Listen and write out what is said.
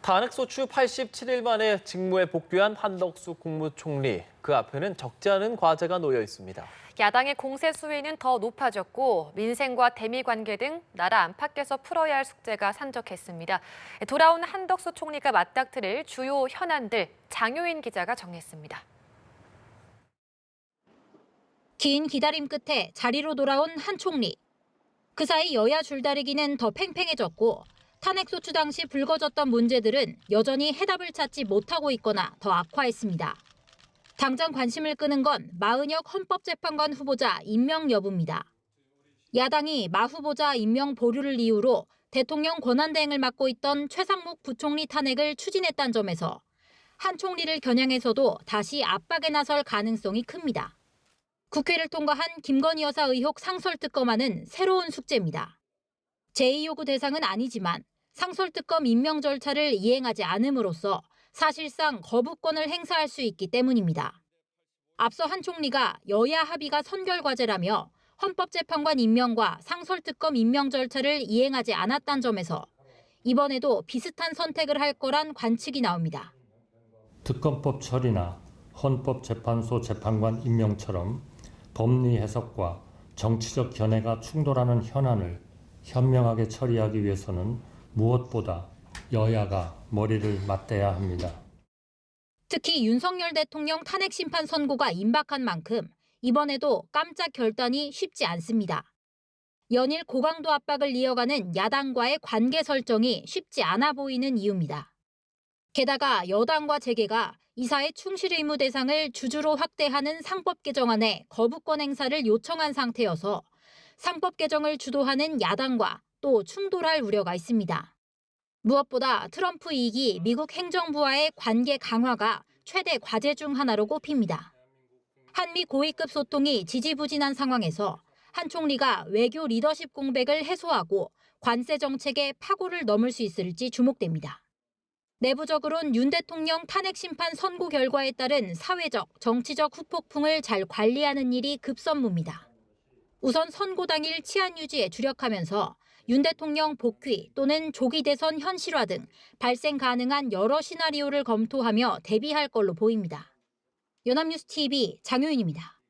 탄핵소추 87일 만에 직무에 복귀한 한덕수 국무총리. 그 앞에는 적지 않은 과제가 놓여 있습니다. 야당의 공세 수위는 더 높아졌고 민생과 대미 관계 등 나라 안팎에서 풀어야 할 숙제가 산적했습니다. 돌아온 한덕수 총리가 맞닥뜨릴 주요 현안들 장효인 기자가 정리했습니다. 긴 기다림 끝에 자리로 돌아온 한 총리. 그 사이 여야 줄다리기는 더 팽팽해졌고 탄핵소추 당시 불거졌던 문제들은 여전히 해답을 찾지 못하고 있거나 더 악화했습니다. 당장 관심을 끄는 건 마은혁 헌법재판관 후보자 임명 여부입니다. 야당이 마 후보자 임명 보류를 이유로 대통령 권한대행을 맡고 있던 최상목 부총리 탄핵을 추진했다는 점에서 한 총리를 겨냥해서도 다시 압박에 나설 가능성이 큽니다. 국회를 통과한 김건희 여사 의혹 상설특검안은 새로운 숙제입니다. 제2요구 대상은 아니지만 상설특검 임명 절차를 이행하지 않음으로써 사실상 거부권을 행사할 수 있기 때문입니다. 앞서 한 총리가 여야 합의가 선결과제라며 헌법재판관 임명과 상설특검 임명 절차를 이행하지 않았다는 점에서 이번에도 비슷한 선택을 할 거란 관측이 나옵니다. 특검법 처리나 헌법재판소 재판관 임명처럼 법리 해석과 정치적 견해가 충돌하는 현안을 현명하게 처리하기 위해서는 무엇보다 여야가 머리를 맞대야 합니다. 특히 윤석열 대통령 탄핵 심판 선고가 임박한 만큼 이번에도 깜짝 결단이 쉽지 않습니다. 연일 고강도 압박을 이어가는 야당과의 관계 설정이 쉽지 않아 보이는 이유입니다. 게다가 여당과 재계가 이사의 충실 의무 대상을 주주로 확대하는 상법 개정안에 거부권 행사를 요청한 상태여서 상법 개정을 주도하는 야당과 또 충돌할 우려가 있습니다. 무엇보다 트럼프 2기 미국 행정부와의 관계 강화가 최대 과제 중 하나로 꼽힙니다. 한미 고위급 소통이 지지부진한 상황에서 한 총리가 외교 리더십 공백을 해소하고 관세 정책의 파고를 넘을 수 있을지 주목됩니다. 내부적으론 윤 대통령 탄핵 심판 선고 결과에 따른 사회적, 정치적 후폭풍을 잘 관리하는 일이 급선무입니다. 우선 선고 당일 치안 유지에 주력하면서 윤 대통령 복귀 또는 조기 대선 현실화 등 발생 가능한 여러 시나리오를 검토하며 대비할 걸로 보입니다. 연합뉴스 TV 장효인입니다.